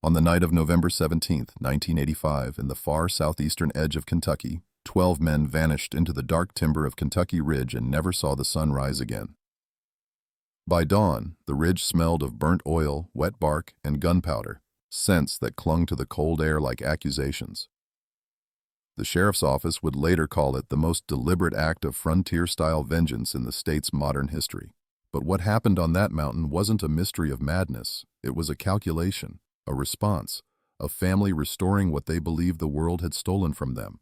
On the night of November 17, 1985, in the far southeastern edge of Kentucky, 12 men vanished into the dark timber of Kentucky Ridge and never saw the sun rise again. By dawn, the ridge smelled of burnt oil, wet bark, and gunpowder, scents that clung to the cold air like accusations. The sheriff's office would later call it the most deliberate act of frontier-style vengeance in the state's modern history. But what happened on that mountain wasn't a mystery of madness. It was a calculation, a response, a family restoring what they believed the world had stolen from them.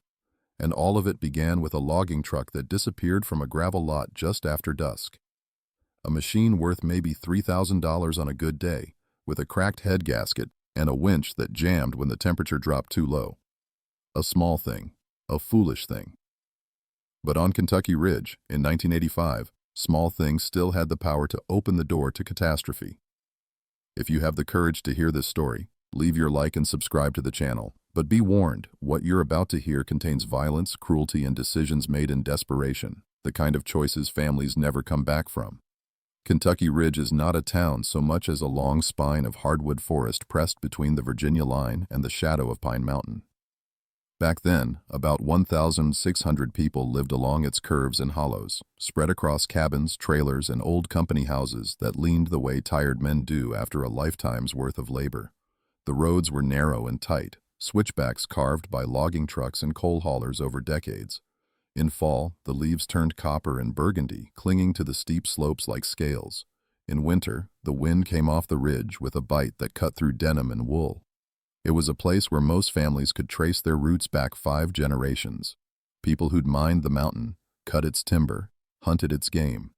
And all of it began with a logging truck that disappeared from a gravel lot just after dusk. A machine worth maybe $3,000 on a good day, with a cracked head gasket and a winch that jammed when the temperature dropped too low. A small thing, a foolish thing. But on Kentucky Ridge, in 1985, small things still had the power to open the door to catastrophe. If you have the courage to hear this story, leave your like and subscribe to the channel. But be warned, what you're about to hear contains violence, cruelty, and decisions made in desperation, the kind of choices families never come back from. Kentucky Ridge is not a town so much as a long spine of hardwood forest pressed between the Virginia line and the shadow of Pine Mountain. Back then, about 1,600 people lived along its curves and hollows, spread across cabins, trailers, and old company houses that leaned the way tired men do after a lifetime's worth of labor. The roads were narrow and tight, switchbacks carved by logging trucks and coal haulers over decades. In fall, the leaves turned copper and burgundy, clinging to the steep slopes like scales. In winter, the wind came off the ridge with a bite that cut through denim and wool. It was a place where most families could trace their roots back 5 generations. People who'd mined the mountain, cut its timber, hunted its game.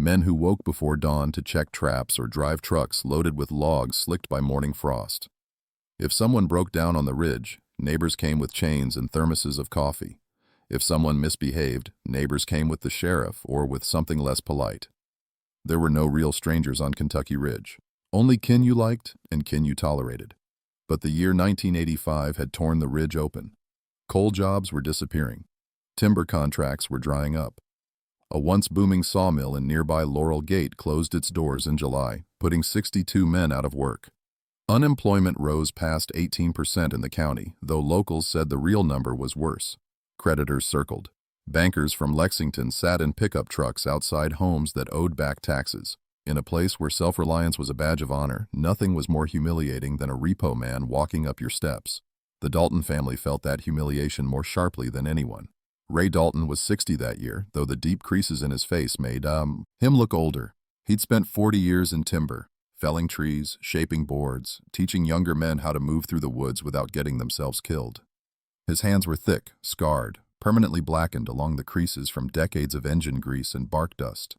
Men who woke before dawn to check traps or drive trucks loaded with logs slicked by morning frost. If someone broke down on the ridge, neighbors came with chains and thermoses of coffee. If someone misbehaved, neighbors came with the sheriff or with something less polite. There were no real strangers on Kentucky Ridge, only kin you liked and kin you tolerated. But the year 1985 had torn the ridge open. Coal jobs were disappearing. Timber contracts were drying up. A once booming sawmill in nearby Laurel Gate closed its doors in July, putting 62 men out of work. Unemployment rose past 18% in the county, though locals said the real number was worse. Creditors circled. Bankers from Lexington sat in pickup trucks outside homes that owed back taxes. In a place where self-reliance was a badge of honor, nothing was more humiliating than a repo man walking up your steps. The Dalton family felt that humiliation more sharply than anyone. Ray Dalton was 60 that year, though the deep creases in his face made him look older. He'd spent 40 years in timber, felling trees, shaping boards, teaching younger men how to move through the woods without getting themselves killed. His hands were thick, scarred, permanently blackened along the creases from decades of engine grease and bark dust.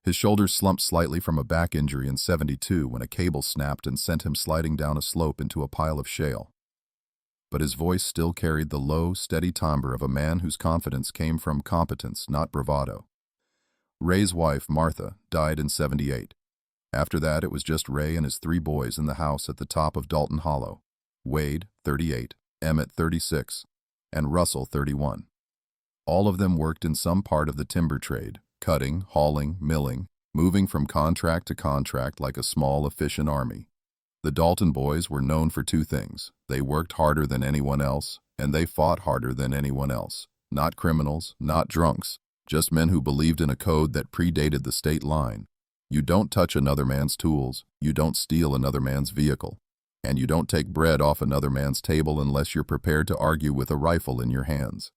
His shoulders slumped slightly from a back injury in '72 when a cable snapped and sent him sliding down a slope into a pile of shale. But his voice still carried the low, steady timbre of a man whose confidence came from competence, not bravado. Ray's wife, Martha, died in '78. After that, it was just Ray and his 3 boys in the house at the top of Dalton Hollow. Wade, 38, Emmett, 36, and Russell, 31. All of them worked in some part of the timber trade, cutting, hauling, milling, moving from contract to contract like a small, efficient army. The Dalton boys were known for 2 things. They worked harder than anyone else, and they fought harder than anyone else. Not criminals, not drunks, just men who believed in a code that predated the state line. You don't touch another man's tools, you don't steal another man's vehicle, and you don't take bread off another man's table unless you're prepared to argue with a rifle in your hands.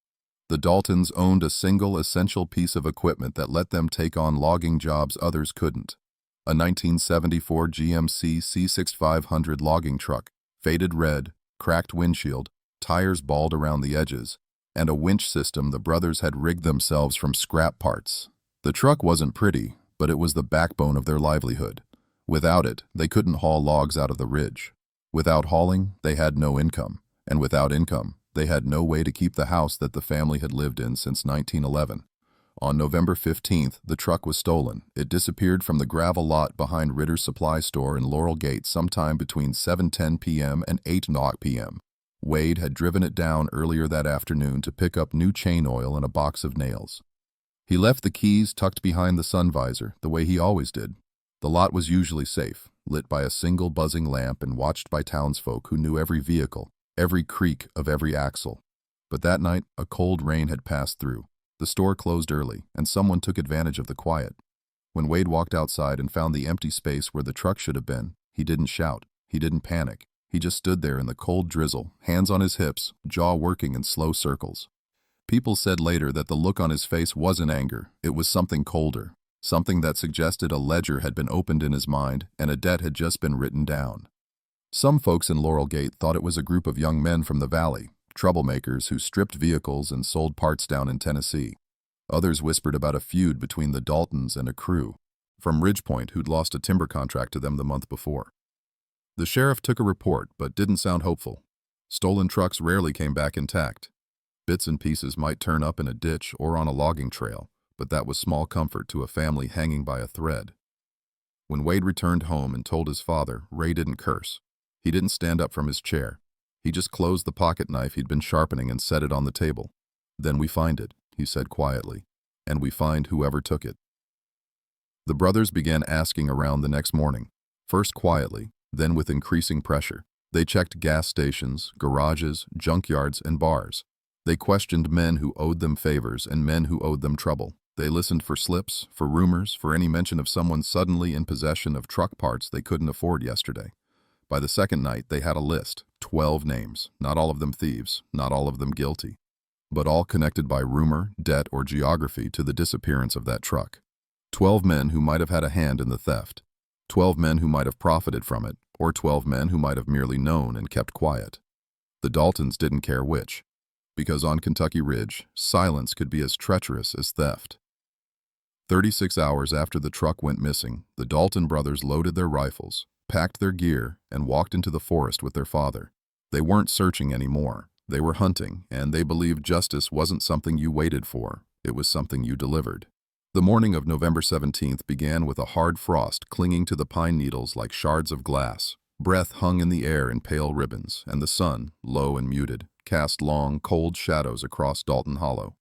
The Daltons owned a single essential piece of equipment that let them take on logging jobs others couldn't. A 1974 GMC C6500 logging truck, faded red, cracked windshield, tires bald around the edges, and a winch system the brothers had rigged themselves from scrap parts. The truck wasn't pretty, but it was the backbone of their livelihood. Without it, they couldn't haul logs out of the ridge. Without hauling, they had no income, and without income, they had no way to keep the house that the family had lived in since 1911. On November 15th, the truck was stolen. It disappeared from the gravel lot behind Ritter's Supply Store in Laurel Gate sometime between 7:10 p.m. and 8:00 p.m. Wade had driven it down earlier that afternoon to pick up new chain oil and a box of nails. He left the keys tucked behind the sun visor, the way he always did. The lot was usually safe. lit by a single buzzing lamp and watched by townsfolk who knew every vehicle, every creak of every axle. But that night, a cold rain had passed through. The store closed early, and someone took advantage of the quiet. When Wade walked outside and found the empty space where the truck should have been, he didn't shout. He didn't panic. He just stood there in the cold drizzle, hands on his hips, jaw working in slow circles. People said later that the look on his face wasn't anger, it was something colder, something that suggested a ledger had been opened in his mind and a debt had just been written down. Some folks in Laurel Gate thought it was a group of young men from the valley, troublemakers who stripped vehicles and sold parts down in Tennessee. Others whispered about a feud between the Daltons and a crew from Ridgepoint who'd lost a timber contract to them the month before. The sheriff took a report but didn't sound hopeful. Stolen trucks rarely came back intact. Bits and pieces might turn up in a ditch or on a logging trail, but that was small comfort to a family hanging by a thread. When Wade returned home and told his father, Ray didn't curse. He didn't stand up from his chair. He just closed the pocket knife he'd been sharpening and set it on the table. "Then we find it," he said quietly, "and we find whoever took it." The brothers began asking around the next morning, first quietly, then with increasing pressure. They checked gas stations, garages, junkyards, and bars. They questioned men who owed them favors and men who owed them trouble. They listened for slips, for rumors, for any mention of someone suddenly in possession of truck parts they couldn't afford yesterday. By the second night, they had a list, 12 names, not all of them thieves, not all of them guilty, but all connected by rumor, debt, or geography to the disappearance of that truck. 12 men who might have had a hand in the theft. 12 men who might have profited from it, or 12 men who might have merely known and kept quiet. The Daltons didn't care which, because on Kentucky Ridge, silence could be as treacherous as theft. 36 hours after the truck went missing, the Dalton brothers loaded their rifles, packed their gear, and walked into the forest with their father. They weren't searching anymore. They were hunting, and they believed justice wasn't something you waited for. It was something you delivered. The morning of November 17th began with a hard frost clinging to the pine needles like shards of glass. Breath hung in the air in pale ribbons, and the sun, low and muted, cast long, cold shadows across Dalton Hollow.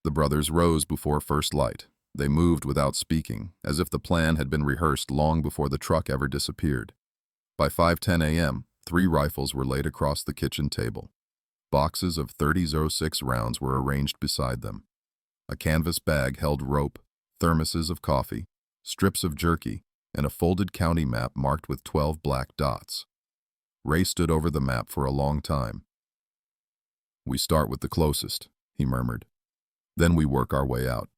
The brothers rose before first light. They moved without speaking, as if the plan had been rehearsed long before the truck ever disappeared. By 5:10 a.m., 3 rifles were laid across the kitchen table. Boxes of .30-06 rounds were arranged beside them. A canvas bag held rope, thermoses of coffee, strips of jerky, and a folded county map marked with 12 black dots. Ray stood over the map for a long time. "We start with the closest," he murmured. "Then we work our way out.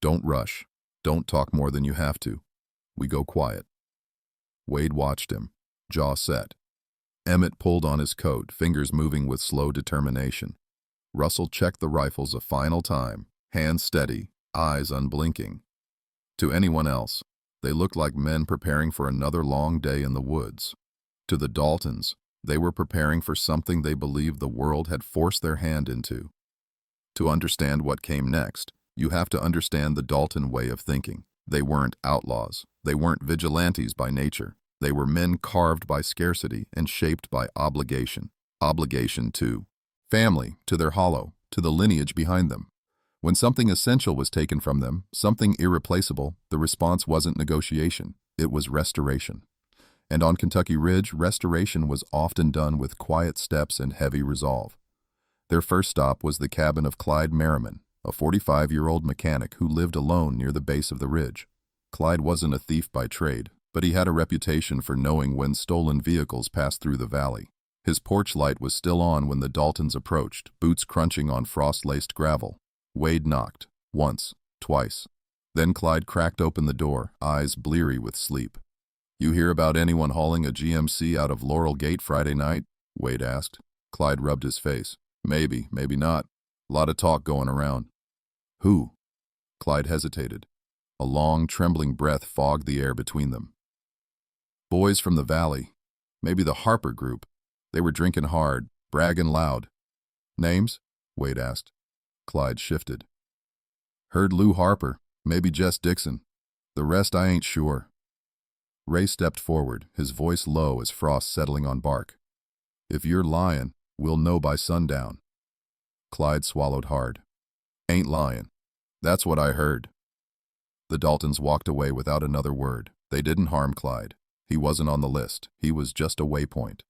Don't rush. Don't talk more than you have to. We go quiet." Wade watched him, jaw set. Emmett pulled on his coat, fingers moving with slow determination. Russell checked the rifles a final time, hands steady, eyes unblinking. To anyone else, they looked like men preparing for another long day in the woods. To the Daltons, they were preparing for something they believed the world had forced their hand into. To understand what came next, you have to understand the Dalton way of thinking. They weren't outlaws. They weren't vigilantes by nature. They were men carved by scarcity and shaped by obligation. Obligation to family, to their hollow, to the lineage behind them. When something essential was taken from them, something irreplaceable, the response wasn't negotiation. It was restoration. And on Kentucky Ridge, restoration was often done with quiet steps and heavy resolve. Their first stop was the cabin of Clyde Merriman, a 45-year-old mechanic who lived alone near the base of the ridge. Clyde wasn't a thief by trade, but he had a reputation for knowing when stolen vehicles passed through the valley. His porch light was still on when the Daltons approached, boots crunching on frost-laced gravel. Wade knocked, once, twice. Then Clyde cracked open the door, eyes bleary with sleep. "You hear about anyone hauling a GMC out of Laurel Gate Friday night?" Wade asked. Clyde rubbed his face. "Maybe, maybe not. Lot of talk going around." "Who?" Clyde hesitated. A long, trembling breath fogged the air between them. "Boys from the valley. Maybe the Harper group. They were drinking hard, bragging loud." "Names?" Wade asked. Clyde shifted. "Heard Lou Harper, maybe Jess Dixon. The rest I ain't sure." Ray stepped forward, his voice low as frost settling on bark. "If you're lying, we'll know by sundown." Clyde swallowed hard. "Ain't lying. That's what I heard." The Daltons walked away without another word. They didn't harm Clyde. He wasn't on the list. He was just a waypoint.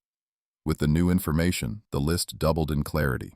With the new information, the list doubled in clarity.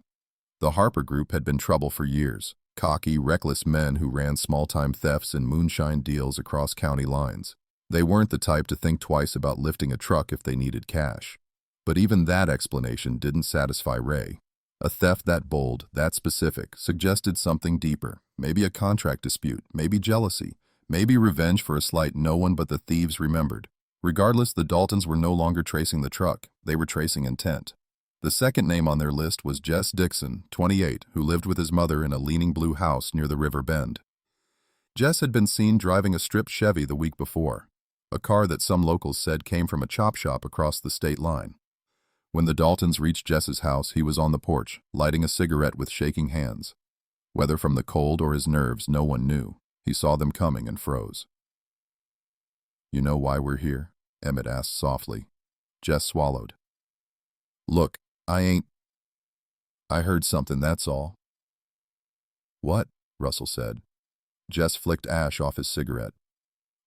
The Harper Group had been trouble for years. Cocky, reckless men who ran small-time thefts and moonshine deals across county lines. They weren't the type to think twice about lifting a truck if they needed cash. But even that explanation didn't satisfy Ray. A theft that bold, that specific, suggested something deeper. Maybe a contract dispute, maybe jealousy, maybe revenge for a slight no one but the thieves remembered. Regardless, the Daltons were no longer tracing the truck. They were tracing intent. The second name on their list was Jess Dixon, 28, who lived with his mother in a leaning blue house near the river bend. Jess had been seen driving a stripped Chevy the week before, a car that some locals said came from a chop shop across the state line. When the Daltons reached Jess's house, he was on the porch, lighting a cigarette with shaking hands. Whether from the cold or his nerves, no one knew. He saw them coming and froze. "You know why we're here?" Emmett asked softly. Jess swallowed. "Look, I heard something, that's all." "What?" Russell said. Jess flicked ash off his cigarette.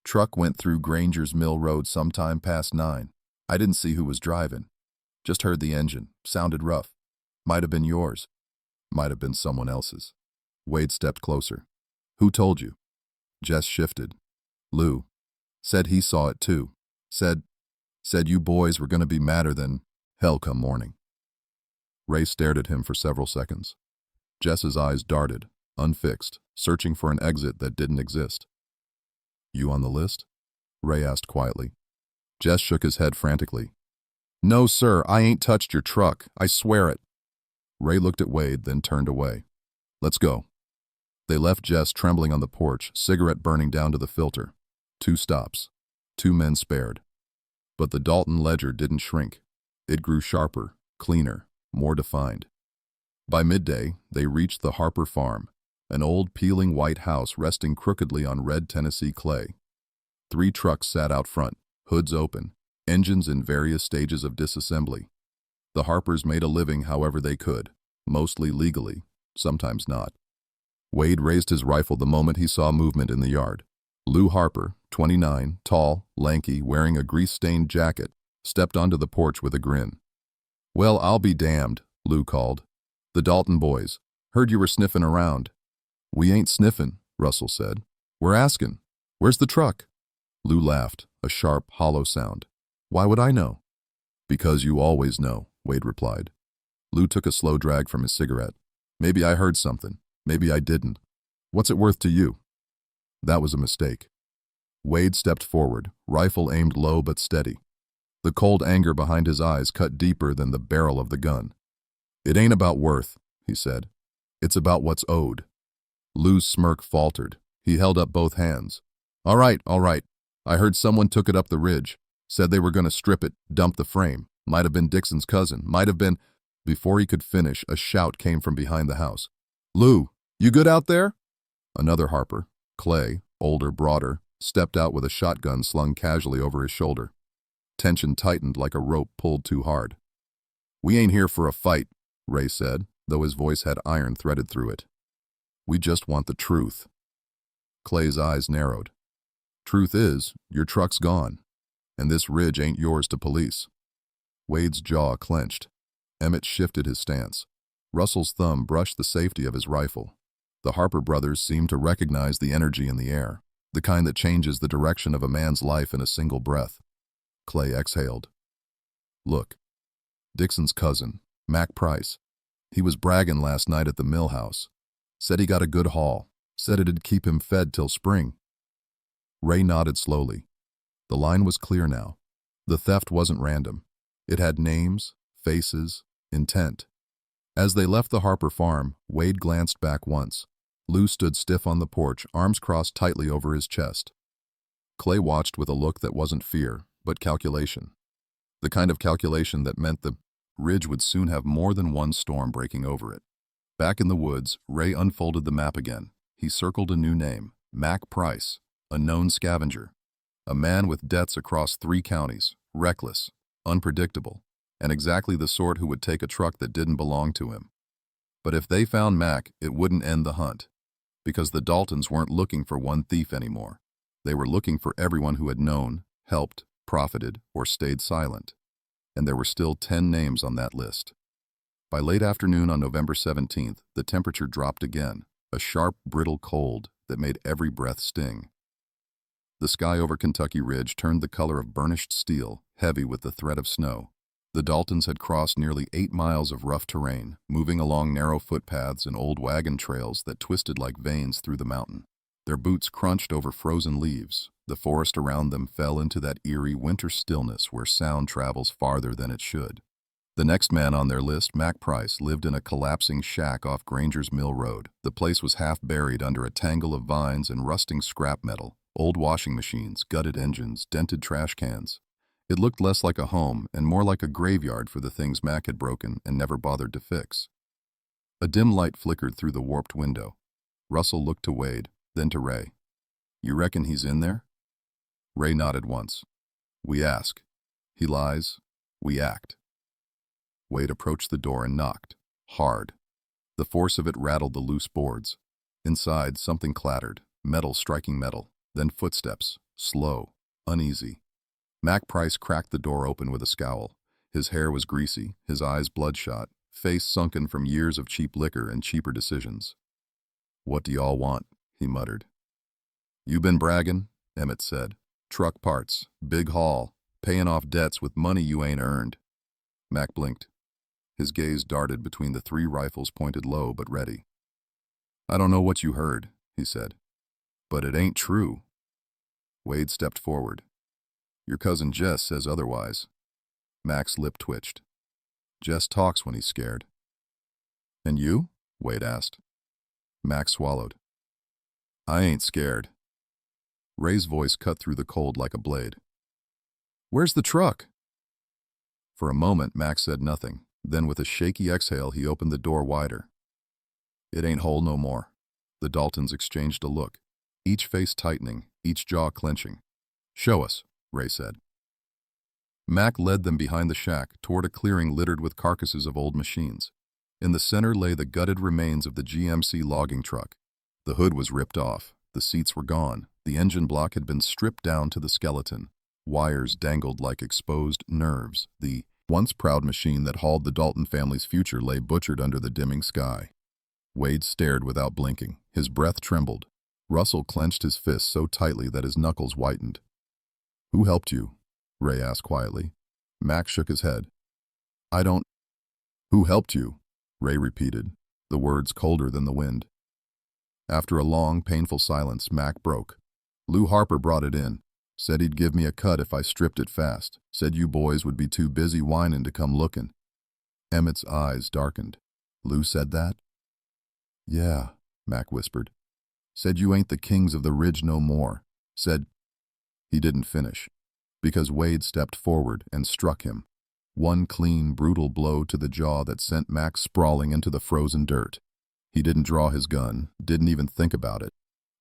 "Truck went through Granger's Mill Road sometime past 9. I didn't see who was driving. Just heard the engine. Sounded rough. Might have been yours. Might have been someone else's." Wade stepped closer. "Who told you?" Jess shifted. "Lou. Said he saw it too. Said you boys were going to be madder than hell come morning." Ray stared at him for several seconds. Jess's eyes darted, unfixed, searching for an exit that didn't exist. "You on the list?" Ray asked quietly. Jess shook his head frantically. "No, sir, I ain't touched your truck. I swear it." Ray looked at Wade, then turned away. "Let's go." They left Jess trembling on the porch, cigarette burning down to the filter. 2 stops. 2 men spared. But the Dalton ledger didn't shrink. It grew sharper, cleaner, more defined. By midday, they reached the Harper farm, an old peeling white house resting crookedly on red Tennessee clay. 3 trucks sat out front, hoods open, engines in various stages of disassembly. The Harpers made a living however they could, mostly legally, sometimes not. Wade raised his rifle the moment he saw movement in the yard. Lou Harper, 29, tall, lanky, wearing a grease-stained jacket, stepped onto the porch with a grin. "Well, I'll be damned," Lou called. "The Dalton boys. Heard you were sniffing around." "We ain't sniffing," Russell said. "We're asking. Where's the truck?" Lou laughed, a sharp, hollow sound. "Why would I know?" "Because you always know," Wade replied. Lou took a slow drag from his cigarette. "Maybe I heard something. Maybe I didn't. What's it worth to you?" "That was a mistake." Wade stepped forward, rifle aimed low but steady. The cold anger behind his eyes cut deeper than the barrel of the gun. "It ain't about worth," he said. "It's about what's owed." Lou's smirk faltered. He held up both hands. All right. I heard someone took it up the ridge. Said they were going to strip it, dump the frame. Might have been Dixon's cousin. Might have been..." Before he could finish, a shout came from behind the house. "Lou, you good out there?" Another Harper, Clay, older, broader, stepped out with a shotgun slung casually over his shoulder. Tension tightened like a rope pulled too hard. "We ain't here for a fight," Ray said, though his voice had iron threaded through it. "We just want the truth." Clay's eyes narrowed. "Truth is, your truck's gone, and this ridge ain't yours to police." Wade's jaw clenched. Emmett shifted his stance. Russell's thumb brushed the safety of his rifle. The Harper brothers seemed to recognize the energy in the air, the kind that changes the direction of a man's life in a single breath. Clay exhaled. "Look, Dixon's cousin, Mac Price. He was bragging last night at the mill house. Said he got a good haul. Said it'd keep him fed till spring." Ray nodded slowly. The line was clear now. The theft wasn't random. It had names, faces, intent. As they left the Harper farm, Wade glanced back once. Lou stood stiff on the porch, arms crossed tightly over his chest. Clay watched with a look that wasn't fear, but calculation. The kind of calculation that meant the ridge would soon have more than one storm breaking over it. Back in the woods, Ray unfolded the map again. He circled a new name, Mac Price, a known scavenger. A man with debts across 3 counties, reckless, unpredictable, and exactly the sort who would take a truck that didn't belong to him. But if they found Mac, it wouldn't end the hunt, because the Daltons weren't looking for one thief anymore. They were looking for everyone who had known, helped, profited, or stayed silent. And there were still 10 names on that list. By late afternoon on November 17th, the temperature dropped again, a sharp, brittle cold that made every breath sting. The sky over Kentucky Ridge turned the color of burnished steel, heavy with the threat of snow. The Daltons had crossed nearly 8 miles of rough terrain, moving along narrow footpaths and old wagon trails that twisted like veins through the mountain. Their boots crunched over frozen leaves. The forest around them fell into that eerie winter stillness where sound travels farther than it should. The next man on their list, Mac Price, lived in a collapsing shack off Granger's Mill Road. The place was half buried under a tangle of vines and rusting scrap metal, old washing machines, gutted engines, dented trash cans. It looked less like a home and more like a graveyard for the things Mac had broken and never bothered to fix. A dim light flickered through the warped window. Russell looked to Wade, then to Ray. "You reckon he's in there?" Ray nodded once. "We ask. He lies. We act." Wade approached the door and knocked, hard. The force of it rattled the loose boards. Inside, something clattered, metal striking metal, then footsteps, slow, uneasy. Mac Price cracked the door open with a scowl. His hair was greasy, his eyes bloodshot, face sunken from years of cheap liquor and cheaper decisions. "What do y'all want?" he muttered. "You been bragging?" Emmett said. "Truck parts, big haul, paying off debts with money you ain't earned." Mac blinked. His gaze darted between the 3 rifles pointed low but ready. "I don't know what you heard," he said. "But it ain't true." Wade stepped forward. "Your cousin Jess says otherwise." Mac's lip twitched. "Jess talks when he's scared." "And you?" Wade asked. Mac swallowed. "I ain't scared." Ray's voice cut through the cold like a blade. "Where's the truck?" For a moment, Mac said nothing. Then with a shaky exhale, he opened the door wider. "It ain't whole no more." The Daltons exchanged a look, each face tightening, each jaw clenching. "Show us," Ray said. Mac led them behind the shack, toward a clearing littered with carcasses of old machines. In the center lay the gutted remains of the GMC logging truck. The hood was ripped off, the seats were gone, the engine block had been stripped down to the skeleton. Wires dangled like exposed nerves. The once proud machine that hauled the Dalton family's future lay butchered under the dimming sky. Wade stared without blinking. His breath trembled. Russell clenched his fists so tightly that his knuckles whitened. "Who helped you?" Ray asked quietly. Mac shook his head. "I don't—" "Who helped you?" Ray repeated, the words colder than the wind. After a long, painful silence, Mac broke. "Lou Harper brought it in. Said he'd give me a cut if I stripped it fast. Said you boys would be too busy whining to come looking." Emmett's eyes darkened. "Lou said that?" "Yeah," Mac whispered. "Said you ain't the kings of the ridge no more. Said—" He didn't finish, because Wade stepped forward and struck him. One clean, brutal blow to the jaw that sent Mac sprawling into the frozen dirt. He didn't draw his gun, didn't even think about it.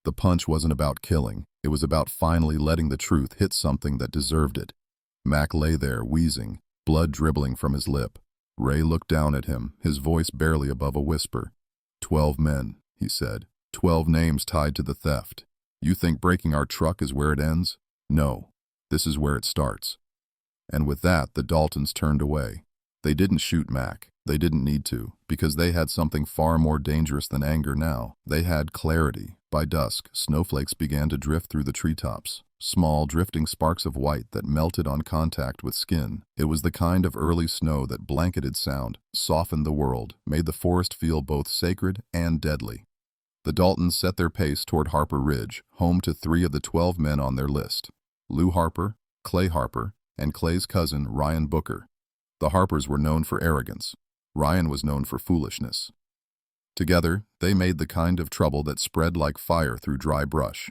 The punch wasn't about killing. It was about finally letting the truth hit something that deserved it. Mac lay there, wheezing, blood dribbling from his lip. Ray looked down at him, his voice barely above a whisper. 12 men, he said. 12 names tied to the theft. You think breaking our truck is where it ends? No. This is where it starts." And with that, the Daltons turned away. They didn't shoot Mac. They didn't need to, because they had something far more dangerous than anger now. They had clarity. By dusk, snowflakes began to drift through the treetops, small, drifting sparks of white that melted on contact with skin. It was the kind of early snow that blanketed sound, softened the world, made the forest feel both sacred and deadly. The Daltons set their pace toward Harper Ridge, home to 3 of the 12 men on their list: Lou Harper, Clay Harper, and Clay's cousin, Ryan Booker. The Harpers were known for arrogance. Ryan was known for foolishness. Together, they made the kind of trouble that spread like fire through dry brush.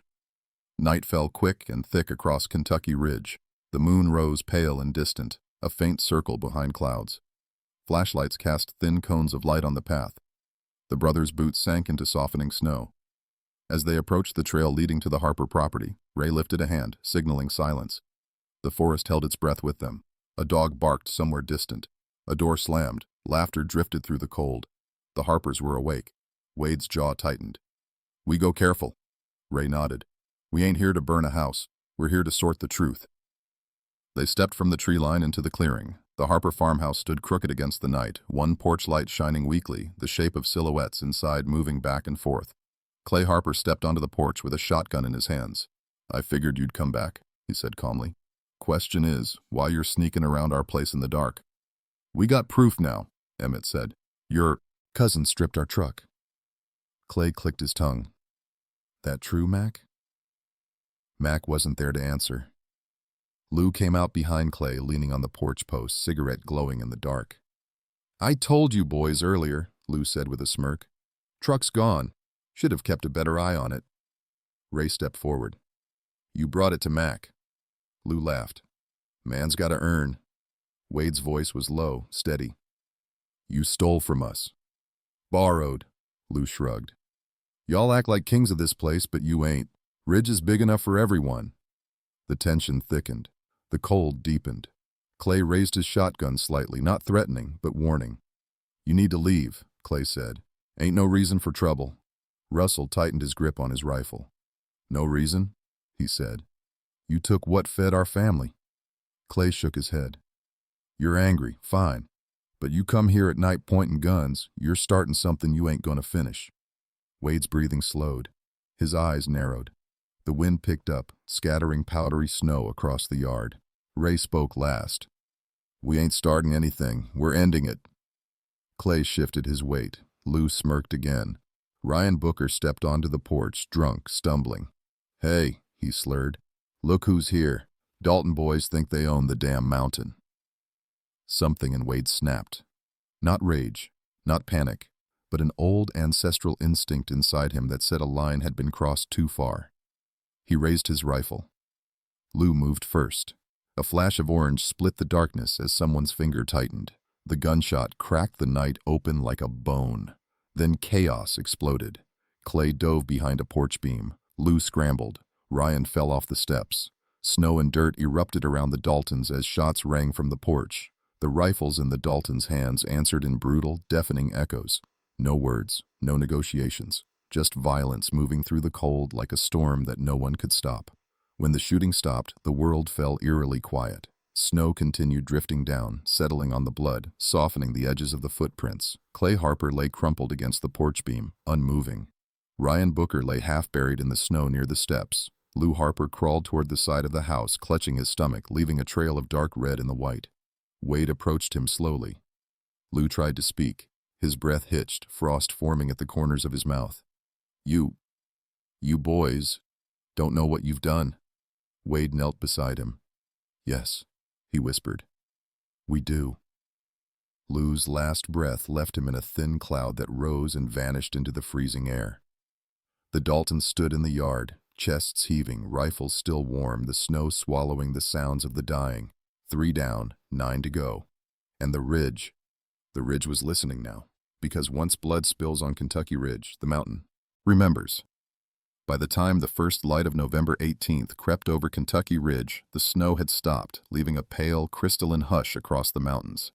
Night fell quick and thick across Kentucky Ridge. The moon rose pale and distant, a faint circle behind clouds. Flashlights cast thin cones of light on the path. The brothers' boots sank into softening snow. As they approached the trail leading to the Harper property, Ray lifted a hand, signaling silence. The forest held its breath with them. A dog barked somewhere distant. A door slammed. Laughter drifted through the cold. The Harpers were awake. Wade's jaw tightened. "We go careful." Ray nodded. We ain't here to burn a house. We're here to sort the truth. They stepped from the tree line into the clearing. The Harper farmhouse stood crooked against the night, one porch light shining weakly, the shape of silhouettes inside moving back and forth. Clay Harper stepped onto the porch with a shotgun in his hands. "I figured you'd come back," he said calmly. "Question is, why you're sneaking around our place in the dark?" "We got proof now," Emmett said. "Your cousin stripped our truck." Clay clicked his tongue. "That true, Mac?" Mac wasn't there to answer. Lou came out behind Clay, leaning on the porch post, cigarette glowing in the dark. "I told you boys earlier," Lou said with a smirk. "Truck's gone. Should have kept a better eye on it." Ray stepped forward. "You brought it to Mac." Lou laughed. "Man's gotta earn." Wade's voice was low, steady. "You stole from us." "Borrowed," Lou shrugged. "Y'all act like kings of this place, but you ain't. Ridge is big enough for everyone." The tension thickened. The cold deepened. Clay raised his shotgun slightly, not threatening, but warning. "You need to leave," Clay said. "Ain't no reason for trouble." Russell tightened his grip on his rifle. "No reason?" he said. "You took what fed our family." Clay shook his head. "You're angry, fine. But you come here at night pointing guns, you're starting something you ain't gonna finish." Wade's breathing slowed. His eyes narrowed. The wind picked up, scattering powdery snow across the yard. Ray spoke last. "We ain't starting anything. We're ending it." Clay shifted his weight. Lou smirked again. Ryan Booker stepped onto the porch, drunk, stumbling. "Hey," he slurred. "Look who's here. Dalton boys think they own the damn mountain." Something in Wade snapped. Not rage, not panic, but an old ancestral instinct inside him that said a line had been crossed too far. He raised his rifle. Lou moved first. A flash of orange split the darkness as someone's finger tightened. The gunshot cracked the night open like a bone. Then chaos exploded. Clay dove behind a porch beam. Lou scrambled. Ryan fell off the steps. Snow and dirt erupted around the Daltons as shots rang from the porch. The rifles in the Daltons' hands answered in brutal, deafening echoes. No words, no negotiations. Just violence moving through the cold like a storm that no one could stop. When the shooting stopped, the world fell eerily quiet. Snow continued drifting down, settling on the blood, softening the edges of the footprints. Clay Harper lay crumpled against the porch beam, unmoving. Ryan Booker lay half-buried in the snow near the steps. Lou Harper crawled toward the side of the house, clutching his stomach, leaving a trail of dark red in the white. Wade approached him slowly. Lou tried to speak. His breath hitched, frost forming at the corners of his mouth. You boys, don't know what you've done." Wade knelt beside him. "Yes," he whispered. "We do." Lou's last breath left him in a thin cloud that rose and vanished into the freezing air. The Daltons stood in the yard, chests heaving, rifles still warm, the snow swallowing the sounds of the dying. 3 down, 9 to go. And the ridge was listening now, because once blood spills on Kentucky Ridge, the mountain remembers. By the time the first light of November 18th crept over Kentucky Ridge, the snow had stopped, leaving a pale, crystalline hush across the mountains.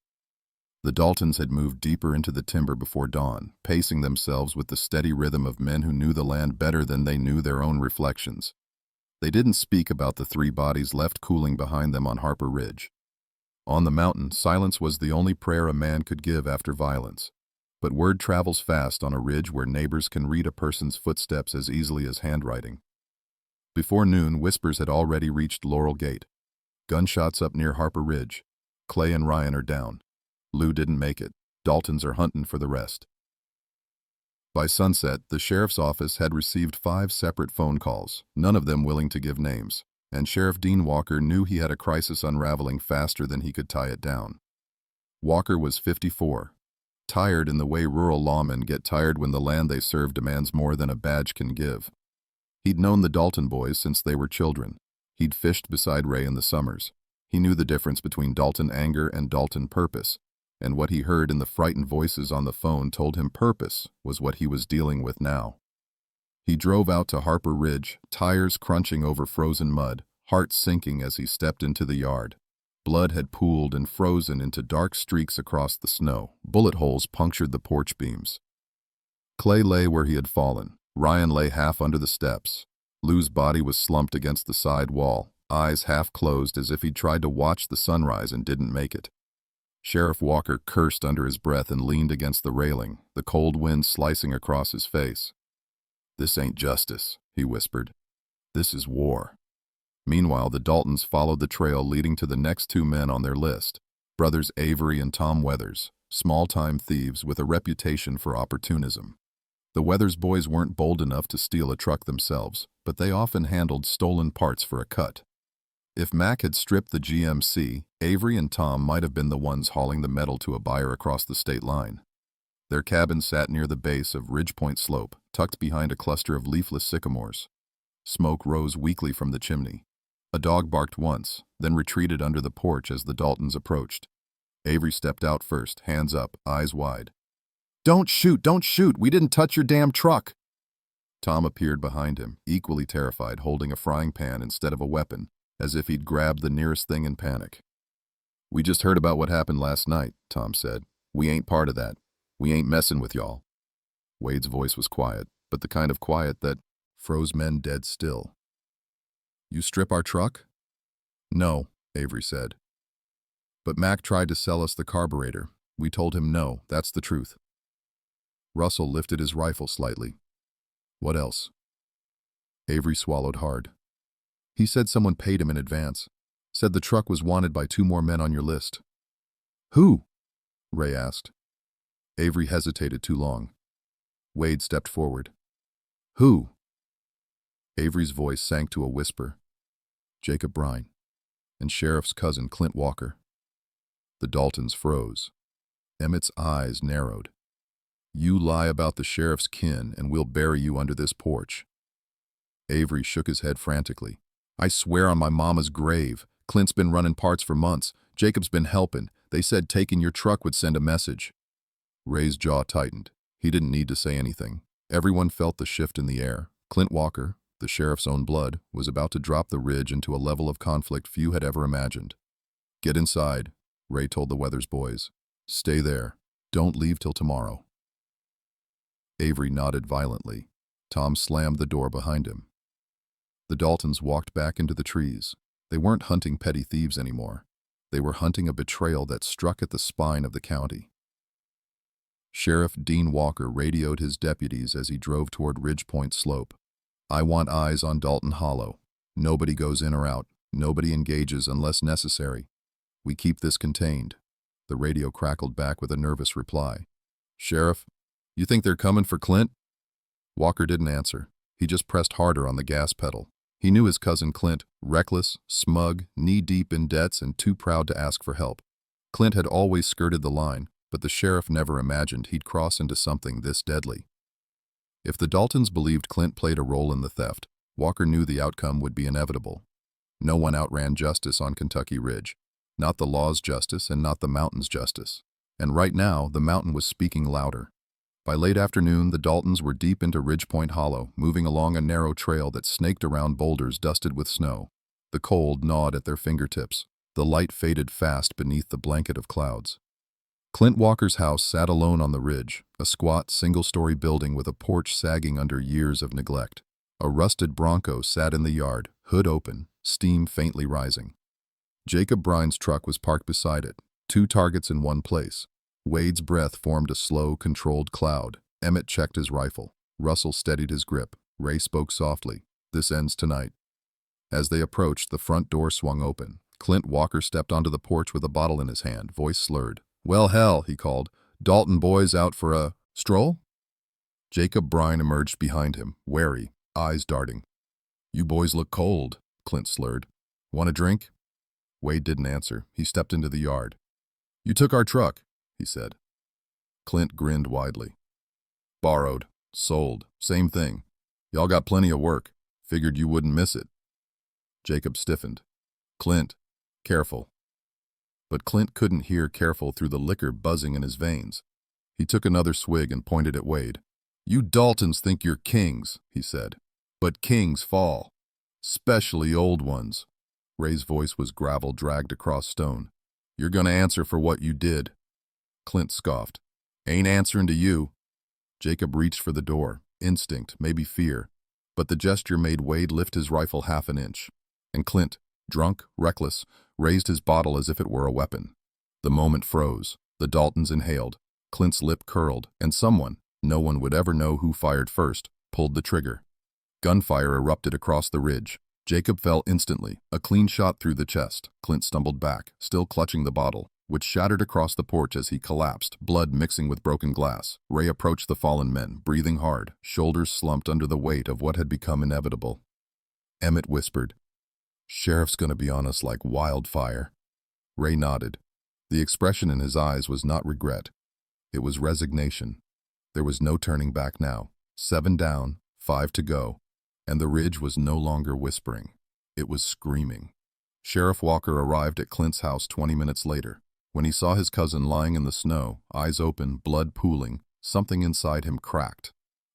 The Daltons had moved deeper into the timber before dawn, pacing themselves with the steady rhythm of men who knew the land better than they knew their own reflections. They didn't speak about the 3 bodies left cooling behind them on Harper Ridge. On the mountain, silence was the only prayer a man could give after violence. But word travels fast on a ridge where neighbors can read a person's footsteps as easily as handwriting. Before noon, whispers had already reached Laurel Gate. "Gunshots up near Harper Ridge. Clay and Ryan are down. Lou didn't make it. Daltons are hunting for the rest." By sunset, the sheriff's office had received 5 separate phone calls, none of them willing to give names, and Sheriff Dean Walker knew he had a crisis unraveling faster than he could tie it down. Walker was 54. Tired in the way rural lawmen get tired when the land they serve demands more than a badge can give. He'd known the Dalton boys since they were children. He'd fished beside Ray in the summers. He knew the difference between Dalton anger and Dalton purpose, and what he heard in the frightened voices on the phone told him purpose was what he was dealing with now. He drove out to Harper Ridge, tires crunching over frozen mud, heart sinking as he stepped into the yard. Blood had pooled and frozen into dark streaks across the snow. Bullet holes punctured the porch beams. Clay lay where he had fallen. Ryan lay half under the steps. Lou's body was slumped against the side wall, eyes half closed as if he'd tried to watch the sunrise and didn't make it. Sheriff Walker cursed under his breath and leaned against the railing, the cold wind slicing across his face. "This ain't justice," he whispered. "This is war." Meanwhile, the Daltons followed the trail leading to the next two men on their list, brothers Avery and Tom Weathers, small-time thieves with a reputation for opportunism. The Weathers boys weren't bold enough to steal a truck themselves, but they often handled stolen parts for a cut. If Mac had stripped the GMC, Avery and Tom might have been the ones hauling the metal to a buyer across the state line. Their cabin sat near the base of Ridgepoint Slope, tucked behind a cluster of leafless sycamores. Smoke rose weakly from the chimney. A dog barked once, then retreated under the porch as the Daltons approached. Avery stepped out first, hands up, eyes wide. Don't shoot, we didn't touch your damn truck!" Tom appeared behind him, equally terrified, holding a frying pan instead of a weapon, as if he'd grabbed the nearest thing in panic. "We just heard about what happened last night," Tom said. "We ain't part of that. We ain't messing with y'all." Wade's voice was quiet, but the kind of quiet that froze men dead still. "You strip our truck?" "No," Avery said. "But Mac tried to sell us the carburetor. We told him no, that's the truth." Russell lifted his rifle slightly. "What else?" Avery swallowed hard. "He said someone paid him in advance. Said the truck was wanted by two more men on your list." "Who?" Ray asked. Avery hesitated too long. Wade stepped forward. "Who?" Avery's voice sank to a whisper. "Jacob Brine, and Sheriff's cousin Clint Walker." The Daltons froze. Emmett's eyes narrowed. "You lie about the sheriff's kin, and we'll bury you under this porch." Avery shook his head frantically. "I swear on my mama's grave. Clint's been running parts for months. Jacob's been helping. They said taking your truck would send a message." Ray's jaw tightened. He didn't need to say anything. Everyone felt the shift in the air. Clint Walker, the sheriff's own blood, was about to drop the ridge into a level of conflict few had ever imagined. "Get inside," Ray told the Weathers boys. "Stay there. Don't leave till tomorrow." Avery nodded violently. Tom slammed the door behind him. The Daltons walked back into the trees. They weren't hunting petty thieves anymore. They were hunting a betrayal that struck at the spine of the county. Sheriff Dean Walker radioed his deputies as he drove toward Ridgepoint Slope. "I want eyes on Dalton Hollow. Nobody goes in or out. Nobody engages unless necessary. We keep this contained." The radio crackled back with a nervous reply. "Sheriff, you think they're coming for Clint?" Walker didn't answer. He just pressed harder on the gas pedal. He knew his cousin Clint, reckless, smug, knee-deep in debts, and too proud to ask for help. Clint had always skirted the line, but the sheriff never imagined he'd cross into something this deadly. If the Daltons believed Clint played a role in the theft, Walker knew the outcome would be inevitable. No one outran justice on Kentucky Ridge. Not the law's justice and not the mountain's justice. And right now, the mountain was speaking louder. By late afternoon, the Daltons were deep into Ridgepoint Hollow, moving along a narrow trail that snaked around boulders dusted with snow. The cold gnawed at their fingertips. The light faded fast beneath the blanket of clouds. Clint Walker's house sat alone on the ridge, a squat, single-story building with a porch sagging under years of neglect. A rusted Bronco sat in the yard, hood open, steam faintly rising. Jacob Brine's truck was parked beside it, two targets in one place. Wade's breath formed a slow, controlled cloud. Emmett checked his rifle. Russell steadied his grip. Ray spoke softly. "This ends tonight." As they approached, the front door swung open. Clint Walker stepped onto the porch with a bottle in his hand, voice slurred. "Well, hell," he called. "Dalton boys out for a stroll?" Jacob Brine emerged behind him, wary, eyes darting. "You boys look cold," Clint slurred. "Want a drink?" Wade didn't answer. He stepped into the yard. "You took our truck," he said. Clint grinned widely. "Borrowed. Sold. Same thing. Y'all got plenty of work. Figured you wouldn't miss it." Jacob stiffened. "Clint, careful." But Clint couldn't hear careful through the liquor buzzing in his veins. He took another swig and pointed at Wade. "You Daltons think you're kings," he said. "But kings fall. Especially old ones." Ray's voice was gravel dragged across stone. "You're gonna answer for what you did." Clint scoffed. "Ain't answering to you." Jacob reached for the door. Instinct, maybe fear. But the gesture made Wade lift his rifle half an inch. And Clint, drunk, reckless, raised his bottle as if it were a weapon. The moment froze. The Daltons inhaled. Clint's lip curled, and someone, no one would ever know who fired first, pulled the trigger. Gunfire erupted across the ridge. Jacob fell instantly, a clean shot through the chest. Clint stumbled back, still clutching the bottle, which shattered across the porch as he collapsed, blood mixing with broken glass. Ray approached the fallen men, breathing hard, shoulders slumped under the weight of what had become inevitable. Emmett whispered, "Sheriff's gonna be on us like wildfire." Ray nodded. The expression in his eyes was not regret. It was resignation. There was no turning back now. 7 down, 5 to go. And the ridge was no longer whispering. It was screaming. Sheriff Walker arrived at Clint's house 20 minutes later. When he saw his cousin lying in the snow, eyes open, blood pooling, something inside him cracked.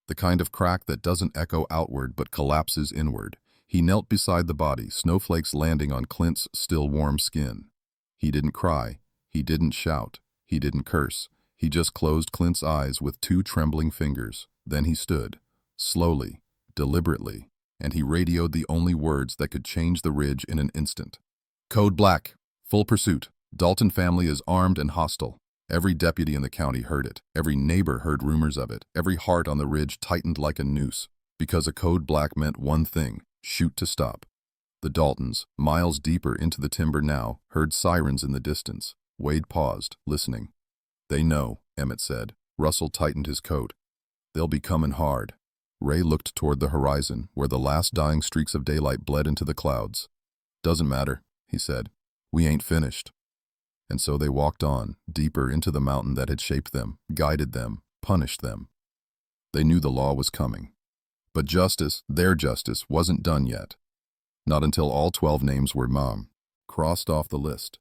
The kind of crack that doesn't echo outward but collapses inward. He knelt beside the body, snowflakes landing on Clint's still warm skin. He didn't cry. He didn't shout. He didn't curse. He just closed Clint's eyes with 2 trembling fingers. Then he stood, slowly, deliberately, and he radioed the only words that could change the ridge in an instant. "Code Black. Full pursuit. Dalton family is armed and hostile." Every deputy in the county heard it. Every neighbor heard rumors of it. Every heart on the ridge tightened like a noose, because a code black meant one thing: shoot to stop. The Daltons, miles deeper into the timber now, heard sirens in the distance. Wade paused, listening. "They know," Emmett said. Russell tightened his coat. "They'll be coming hard." Ray looked toward the horizon, where the last dying streaks of daylight bled into the clouds. "Doesn't matter," he said. "We ain't finished." And so they walked on, deeper into the mountain that had shaped them, guided them, punished them. They knew the law was coming. But justice, their justice, wasn't done yet. Not until all 12 names were crossed off the list.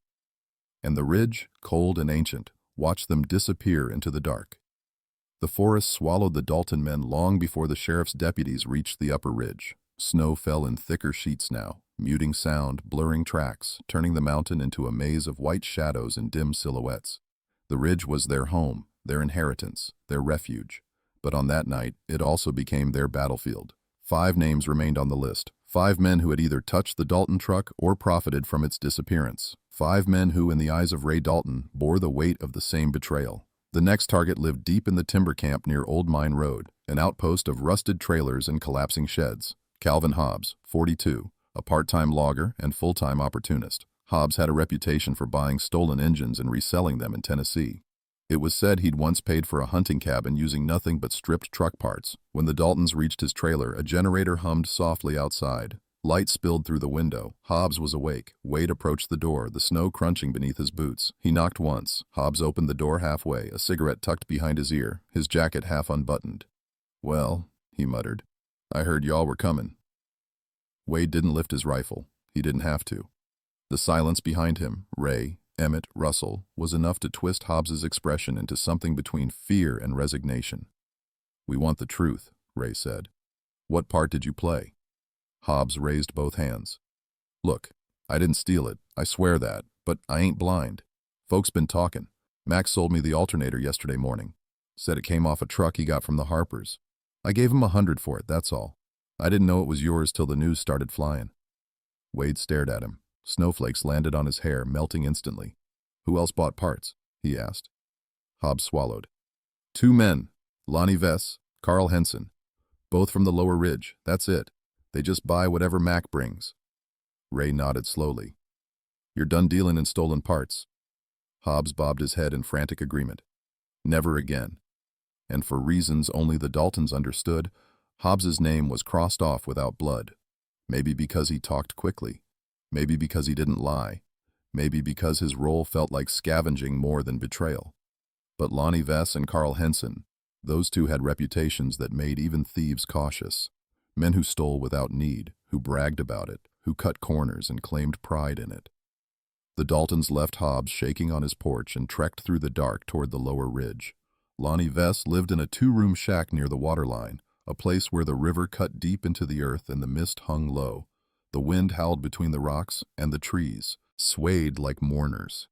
And the ridge, cold and ancient, watched them disappear into the dark. The forest swallowed the Dalton men long before the sheriff's deputies reached the upper ridge. Snow fell in thicker sheets now, muting sound, blurring tracks, turning the mountain into a maze of white shadows and dim silhouettes. The ridge was their home, their inheritance, their refuge. But on that night, it also became their battlefield. 5 names remained on the list. 5 men who had either touched the Dalton truck or profited from its disappearance. 5 men who, in the eyes of Ray Dalton, bore the weight of the same betrayal. The next target lived deep in the timber camp near Old Mine Road, an outpost of rusted trailers and collapsing sheds. Calvin Hobbs, 42, a part-time logger and full-time opportunist. Hobbs had a reputation for buying stolen engines and reselling them in Tennessee. It was said he'd once paid for a hunting cabin using nothing but stripped truck parts. When the Daltons reached his trailer, a generator hummed softly outside. Light spilled through the window. Hobbs was awake. Wade approached the door, the snow crunching beneath his boots. He knocked once. Hobbs opened the door halfway, a cigarette tucked behind his ear, his jacket half unbuttoned. "Well," he muttered, "I heard y'all were coming." Wade didn't lift his rifle. He didn't have to. The silence behind him, Ray, Emmett, Russell, was enough to twist Hobbs's expression into something between fear and resignation. "We want the truth," Ray said. "What part did you play?" Hobbs raised both hands. "Look, I didn't steal it, I swear that, but I ain't blind. Folks been talking. Max sold me the alternator yesterday morning. Said it came off a truck he got from the Harpers. I gave him $100 for it, that's all. I didn't know it was yours till the news started flying." Wade stared at him. Snowflakes landed on his hair, melting instantly. "Who else bought parts?" he asked. Hobbs swallowed. 2 men, Lonnie Vess, Carl Henson. Both from the lower ridge, that's it. They just buy whatever Mac brings. Ray nodded slowly. "You're done dealing in stolen parts." Hobbs bobbed his head in frantic agreement. Never again. And for reasons only the Daltons understood, Hobbs's name was crossed off without blood. Maybe because he talked quickly. Maybe because he didn't lie. Maybe because his role felt like scavenging more than betrayal. But Lonnie Vess and Carl Henson, those 2 had reputations that made even thieves cautious. Men who stole without need, who bragged about it, who cut corners and claimed pride in it. The Daltons left Hobbs shaking on his porch and trekked through the dark toward the lower ridge. Lonnie Vess lived in a 2-room shack near the waterline, a place where the river cut deep into the earth and the mist hung low. The wind howled between the rocks, and the trees swayed like mourners.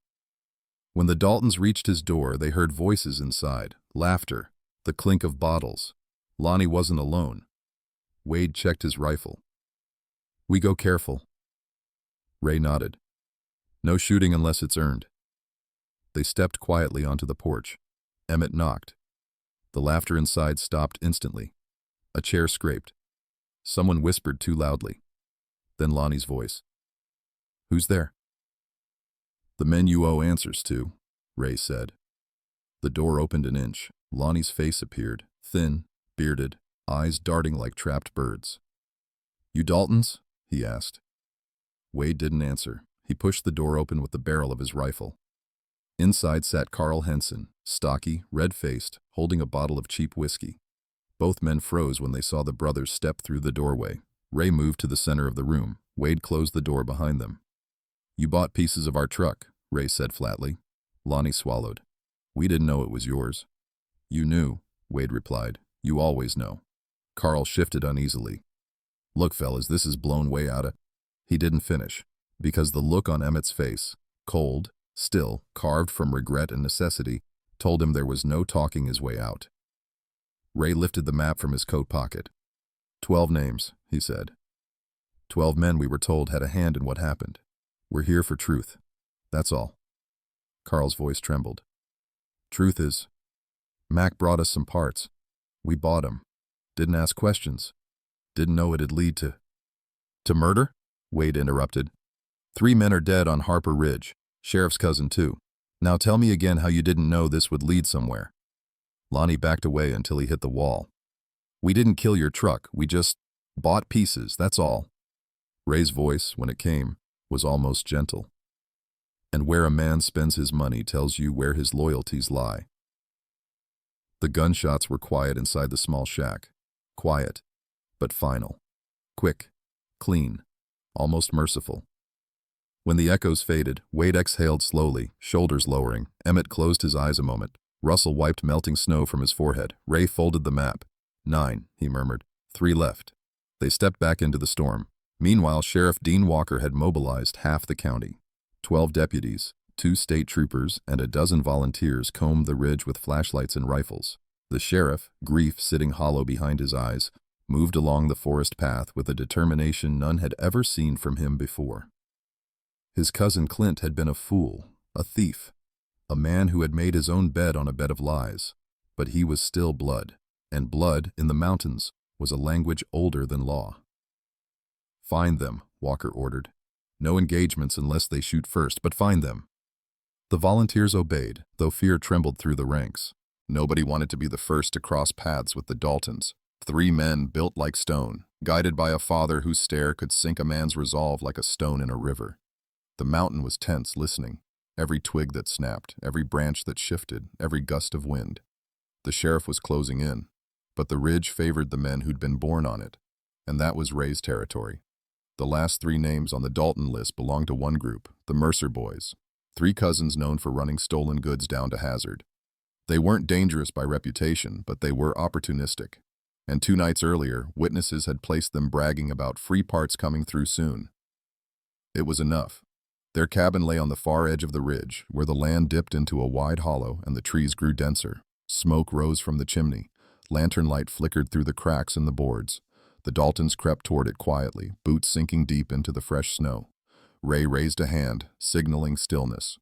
When the Daltons reached his door, they heard voices inside, laughter, the clink of bottles. Lonnie wasn't alone. Wade checked his rifle. "We go careful." Ray nodded. "No shooting unless it's earned." They stepped quietly onto the porch. Emmett knocked. The laughter inside stopped instantly. A chair scraped. Someone whispered too loudly. Then Lonnie's voice. "Who's there?" "The men you owe answers to," Ray said. The door opened an inch. Lonnie's face appeared, thin, bearded, eyes darting like trapped birds. "You Daltons?" he asked. Wade didn't answer. He pushed the door open with the barrel of his rifle. Inside sat Carl Henson, stocky, red-faced, holding a bottle of cheap whiskey. Both men froze when they saw the brothers step through the doorway. Ray moved to the center of the room. Wade closed the door behind them. "You bought pieces of our truck," Ray said flatly. Lonnie swallowed. "We didn't know it was yours." "You knew," Wade replied. "You always know." Carl shifted uneasily. "Look, fellas, this is blown way out of—" He didn't finish, because the look on Emmett's face, cold, still, carved from regret and necessity, told him there was no talking his way out. Ray lifted the map from his coat pocket. 12 names, he said. 12 men we were told had a hand in what happened. We're here for truth. That's all. Carl's voice trembled. Truth is, Mac brought us some parts. We bought 'em. Didn't ask questions. Didn't know it'd lead to murder? Wade interrupted. 3 men are dead on Harper Ridge. Sheriff's cousin, too. Now tell me again how you didn't know this would lead somewhere. Lonnie backed away until he hit the wall. We didn't kill your truck. We just bought pieces, that's all. Ray's voice, when it came, was almost gentle. And where a man spends his money tells you where his loyalties lie. The gunshots were quiet inside the small shack. Quiet, but final. Quick, clean, almost merciful. When the echoes faded, Wade exhaled slowly, shoulders lowering. Emmett closed his eyes a moment. Russell wiped melting snow from his forehead. Ray folded the map. 9, he murmured. 3 left. They stepped back into the storm. Meanwhile, Sheriff Dean Walker had mobilized half the county. 12 deputies, 2 state troopers, and a dozen volunteers combed the ridge with flashlights and rifles. The sheriff, grief sitting hollow behind his eyes, moved along the forest path with a determination none had ever seen from him before. His cousin Clint had been a fool, a thief, a man who had made his own bed on a bed of lies. But he was still blood, and blood in the mountains was a language older than law. Find them, Walker ordered. No engagements unless they shoot first, but find them. The volunteers obeyed, though fear trembled through the ranks. Nobody wanted to be the first to cross paths with the Daltons. 3 men built like stone, guided by a father whose stare could sink a man's resolve like a stone in a river. The mountain was tense, listening. Every twig that snapped, every branch that shifted, every gust of wind. The sheriff was closing in, but the ridge favored the men who'd been born on it, and that was Ray's territory. The last 3 names on the Dalton list belonged to one group, the Mercer boys, 3 cousins known for running stolen goods down to Hazard. They weren't dangerous by reputation, but they were opportunistic. And 2 nights earlier, witnesses had placed them bragging about free parts coming through soon. It was enough. Their cabin lay on the far edge of the ridge, where the land dipped into a wide hollow and the trees grew denser. Smoke rose from the chimney. Lantern light flickered through the cracks in the boards. The Daltons crept toward it quietly, boots sinking deep into the fresh snow. Ray raised a hand, signaling stillness.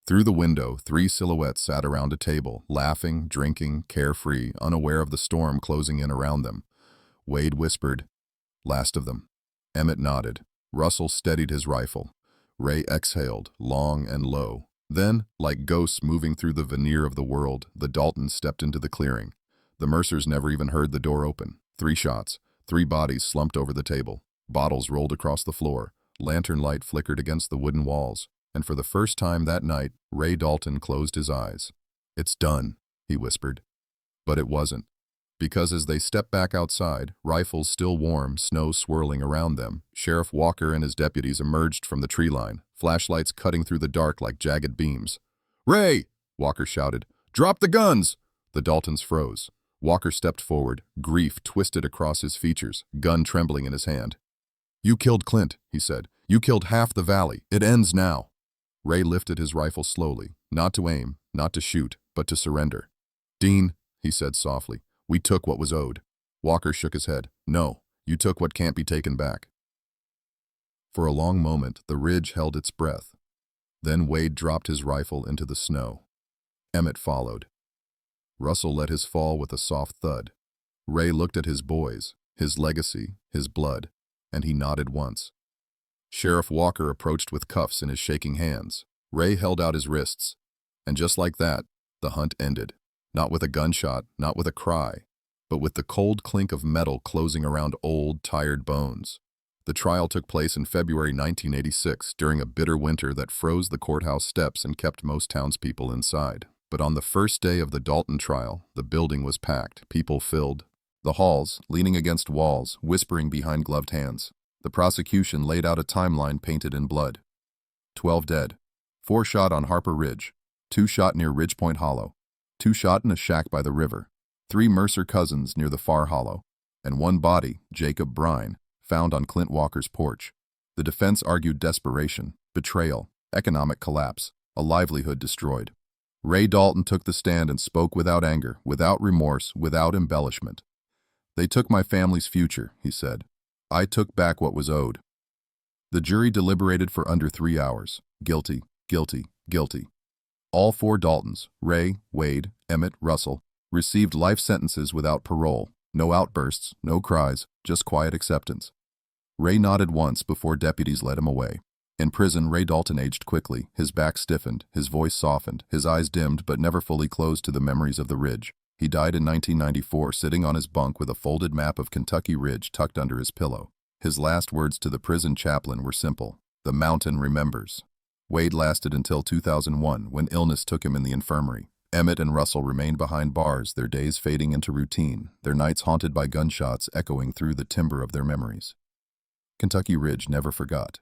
Through the window, 3 silhouettes sat around a table, laughing, drinking, carefree, unaware of the storm closing in around them. Wade whispered, "Last of them." Emmett nodded. Russell steadied his rifle. Ray exhaled, long and low. Then, like ghosts moving through the veneer of the world, the Daltons stepped into the clearing. The Mercers never even heard the door open. 3 shots. 3 bodies slumped over the table. Bottles rolled across the floor. Lantern light flickered against the wooden walls. And for the first time that night, Ray Dalton closed his eyes. "It's done," he whispered. But it wasn't. Because as they stepped back outside, rifles still warm, snow swirling around them, Sheriff Walker and his deputies emerged from the tree line, flashlights cutting through the dark like jagged beams. "Ray!" Walker shouted. "Drop the guns!" The Daltons froze. Walker stepped forward, grief twisted across his features, gun trembling in his hand. "You killed Clint," he said. "You killed half the valley. It ends now." Ray lifted his rifle slowly, not to aim, not to shoot, but to surrender. "Dean," he said softly, "we took what was owed." Walker shook his head. "No, You took what can't be taken back." For a long moment, the ridge held its breath. Then Wade dropped his rifle into the snow. Emmett followed. Russell let his fall with a soft thud. Ray looked at his boys, his legacy, his blood, and he nodded once. Sheriff Walker approached with cuffs in his shaking hands. Ray held out his wrists. And just like that, the hunt ended. Not with a gunshot, not with a cry, but with the cold clink of metal closing around old, tired bones. The trial took place in February 1986 during a bitter winter that froze the courthouse steps and kept most townspeople inside. But on the first day of the Dalton trial, the building was packed. People filled the halls, leaning against walls, whispering behind gloved hands. The prosecution laid out a timeline painted in blood. 12 dead. 4 shot on Harper Ridge. 2 shot near Ridge Point Hollow. 2 shot in a shack by the river. 3 Mercer cousins near the far hollow. And 1 body, Jacob Brine, found on Clint Walker's porch. The defense argued desperation, betrayal, economic collapse, a livelihood destroyed. Ray Dalton took the stand and spoke without anger, without remorse, without embellishment. "They took my family's future," he said. "I took back what was owed." The jury deliberated for under 3 hours. Guilty, guilty, guilty. All 4 Daltons, Ray, Wade, Emmett, Russell, received life sentences without parole. No outbursts, no cries, just quiet acceptance. Ray nodded once before deputies led him away. In prison, Ray Dalton aged quickly. His back stiffened, his voice softened, his eyes dimmed but never fully closed to the memories of the ridge. He died in 1994, sitting on his bunk with a folded map of Kentucky Ridge tucked under his pillow. His last words to the prison chaplain were simple: "The mountain remembers." Wade lasted until 2001, when illness took him in the infirmary. Emmett and Russell remained behind bars, their days fading into routine, their nights haunted by gunshots echoing through the timber of their memories. Kentucky Ridge never forgot.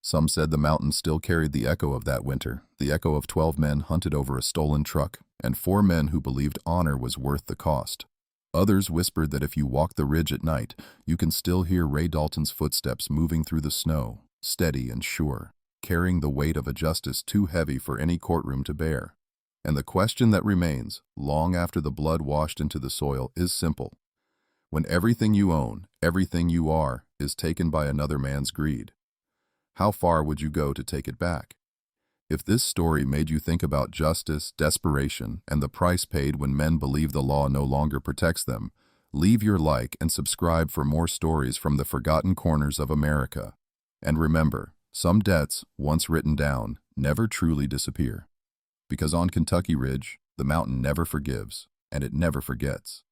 Some said the mountain still carried the echo of that winter, the echo of 12 men hunted over a stolen truck, and 4 men who believed honor was worth the cost. Others whispered that if you walk the ridge at night, you can still hear Ray Dalton's footsteps moving through the snow, steady and sure, carrying the weight of a justice too heavy for any courtroom to bear. And the question that remains, long after the blood washed into the soil, is simple. When everything you own, everything you are, is taken by another man's greed, how far would you go to take it back? If this story made you think about justice, desperation, and the price paid when men believe the law no longer protects them, leave your like and subscribe for more stories from the forgotten corners of America. And remember, some debts, once written down, never truly disappear. Because on Kentucky Ridge, the mountain never forgives, and it never forgets.